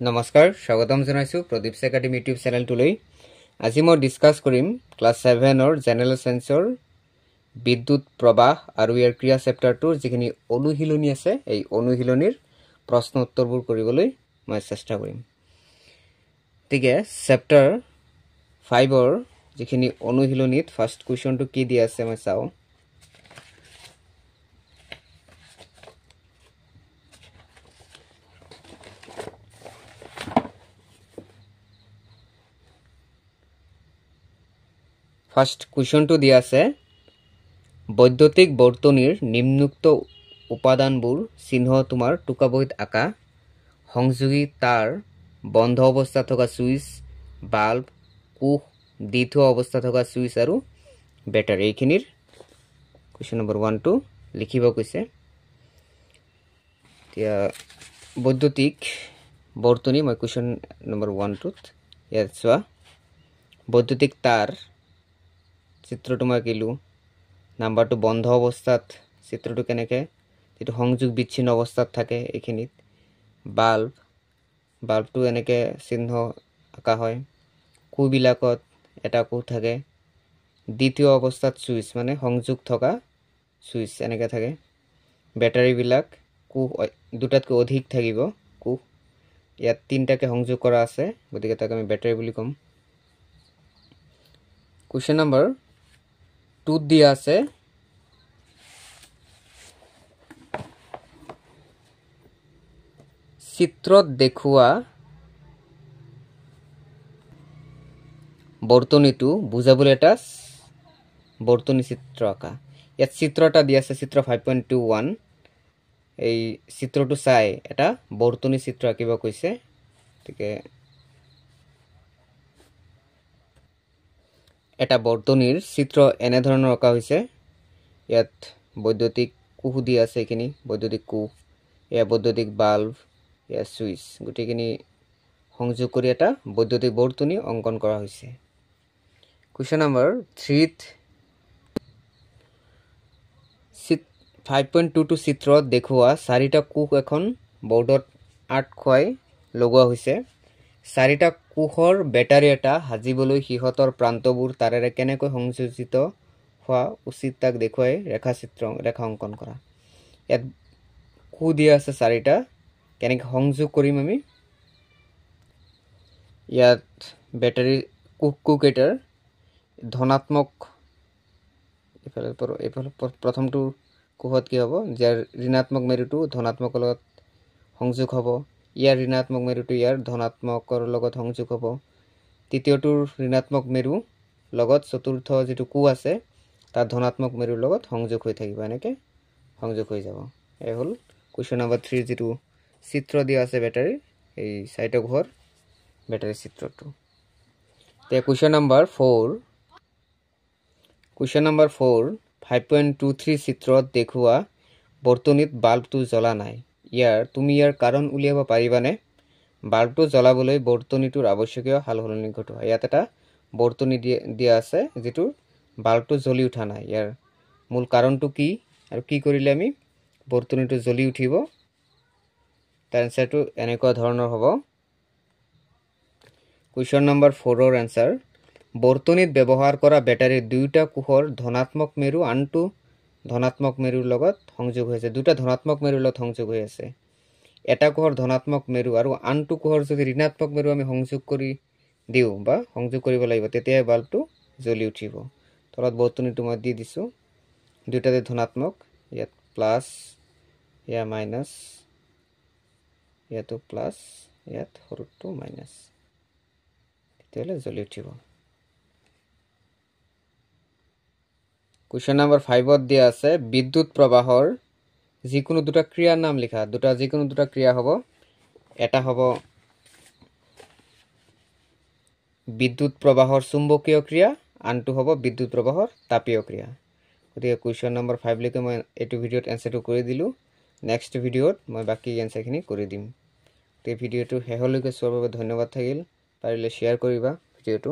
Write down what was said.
নমস্কাৰ স্বাগতম জনাইছো প্ৰদীপ একাডেমি ইউটিউব চেনেলটোলৈ আজি মই ডিসকাস কৰিম ক্লাস 7 অৰ জেনাৰেল সায়েন্সৰ বিদ্যুৎ প্ৰবাহ আৰু ইয়াৰ ক্ৰিয়া চেপ্টাৰটোৰ যিখিনি অনুশীলনী আছে এই অনুশীলনীৰ প্ৰশ্ন উত্তৰবোৰ কৰিবলৈ মই চেষ্টা কৰিম ঠিকে চেপ্টাৰ 5 অৰ যিখিনি অনুশীলনীত ফাৰ্স্ট কোৱেশ্চনটো কি দিয়া আছে মই চাও First question to দিয়া আছে বৈদ্যুতিক বৰ্তনীৰ নিম্নোক্ত উপাদানবোৰ চিহ্ন তোমাৰ টুকাবৈত আকা সংযোগী তাৰ বন্ধ অৱস্থাত থকা সুইচ বাল্ব কুহ দ্বিতীয় অৱস্থাত থকা সুইচ আৰু ব্যাটাৰি এইখিনিৰ question number 1 to লিখিব কৈছে এতিয়া বৈদ্যুতিক বৰ্তনী মই question number 1 to ইয়াত চোৱা বৈদ্যুতিক তাৰ চিত্ৰটো মই কিলো নাম্বাৰটো বন্ধ অৱস্থাত চিত্ৰটো কেনেকে যেটো সংযোগ বিচ্ছিন্ন অৱস্থাত থাকে এইখিনিত বাল্বটো এনেকে চিহ্ন আকা হয় কুবিলাকত এটা কু থাকে দ্বিতীয় অৱস্থাত সুইচ মানে সংযোগ থকা সুইচ এনেকে থাকে ব্যাটাৰি বিলাক কু দুটাতকৈ অধিক থাকিব কু ইয়াত তিনটাকে সংযোগ কৰা আছে গতিকে তাক আমি ব্যাটাৰি বুলি কম question number 2 দিয়া আছে চিত্ৰত দেখুৱা বৰ্তনীটো বুজাবলৈ এটা বৰ্তনী চিত্ৰ আকা ইয়াত চিত্ৰটা দিয়া আছে চিত্ৰ 5.21 এই চিত্ৰটো চাই এটা বৰ্তনী চিত্ৰ আকিব কৈছে ঠিক এটা বৰ্তনীৰ চিত্ৰ এনে ধৰণৰ আকা হৈছে ইয়াত বৈদ্যুতিক কুহ দিয়া আছে কিনি বৈদ্যুতিক কুহ এয়া বৈদ্যুতিক বাল্ব এয়া সুইচ গুটিকিনি সংযোগ কৰি এটা বৈদ্যুতিক বৰ্তনী অঙ্কন কৰা হৈছে question number 3 5.22 চিত্ৰত দেখুৱা চাৰিটা কুহ এখন বৰ্ডত আট খয় লগোৱা হৈছে চাৰিটা কুহৰ ব্যাটাৰি এটা হাজিবলৈ হিহতৰ প্ৰান্তবোৰ তাৰেৰে কেনেকৈ সংযোজিত হোৱা উচিত তাক দেখুৱাই ৰেখা অঙ্কন কৰা ইয়াত কু দিয়া আছে চাৰিটা কেনেকৈ সংযোগ কৰিম আমি ইয়াত ব্যাটাৰি কু কেটাৰ ধনাত্মক এফালে প্ৰথমটো কুহত কি হ'ব যাৰ ঋণাত্মক মেৰুটো ধনাত্মকৰ লগত সংযোগ হ'ব ইয়াৰ ঋণাত্মক মেৰুটো ইয়াৰ ধনাত্মকৰ লগত সংযোগ হ'ব তৃতীয়টোৰ ঋণাত্মক মেৰু লগত চতুৰ্থ যেটো কু আছে তাৰ ধনাত্মক মেৰুৰ লগত সংযোগ হৈ থাকিব এনেকে সংযোগ হৈ যাব এই হল question number 3 যেটো চিত্ৰ দিয়া আছে ব্যাটাৰি এই সাইট ঘৰ ব্যাটাৰি চিত্ৰটো তে question number 4 5.23 চিত্ৰত দেখুৱা বৰ্তনীত বাল্বটো জ্বলা নাই তুমি ইয়াৰ কাৰণ উলিয়াব পাৰিবানে বাল্বটো জ্বলাবলৈ বৰ্তনীটোৰ আৱশ্যকীয় হালহলনি ঘটোৱা ইয়াত এটা বৰ্তনী দিয়া আছে যেটো বাল্বটো জ্বলি উঠা নাই ইয়াৰ মূল কাৰণটো কি আৰু কি কৰিলে আমি বৰ্তনীটো জ্বলি উঠিব তাৰ আনসাৰটো এনেকুৱা ধৰণৰ হ'ব question number 4 ৰ আনসাৰ বৰ্তনীত ব্যৱহাৰ কৰা ব্যাটাৰিৰ দুইটা কুহৰ ধনাত্মক মেৰু আনটো ধনাত্মক মেৰুৰ লগত সংযোগ হৈছে দুটা ধনাত্মক মেৰুৰ লগত সংযোগ হৈ আছে এটা কুহৰ ধনাত্মক মেৰু আৰু আনটো কুহৰ যদি ঋণাত্মক মেৰু আমি সংযোগ কৰি দিও বা সংযোগ কৰিব লাগিব তেতিয়া বাল্বটো জ্বলি উঠিব তলত বৰ্তনীটো মই দি দিছো দুটাতে ধনাত্মক ইয়াত প্লাস ইয়া মাইনাস ইয়াতো প্লাস ইয়াত হৰটো মাইনাস তেতিয়ালে জ্বলি উঠিব question number 5 ত দিয়া আছে বিদ্যুৎ প্ৰবাহৰ যিকোনো দুটা ক্ৰিয়াৰ নাম লিখা যিকোনো দুটা ক্ৰিয়া হ'ব এটা হ'ব বিদ্যুৎ প্ৰবাহৰ চুম্বকীয় ক্ৰিয়া আনটো হ'ব বিদ্যুৎ প্ৰবাহৰ তাপীয় ক্ৰিয়া গতিকে question number 5 লৈকে মই এটো ভিডিওত এনসাৰটো কৰি দিলো নেক্সট ভিডিওত মই বাকি এনসাৰখিনি কৰি দিম তে ভিডিওটো হেহলৈকে চোৱাৰ বাবে ধন্যবাদ থাকিল পাৰিলে শেয়াৰ কৰিবা ভিডিওটো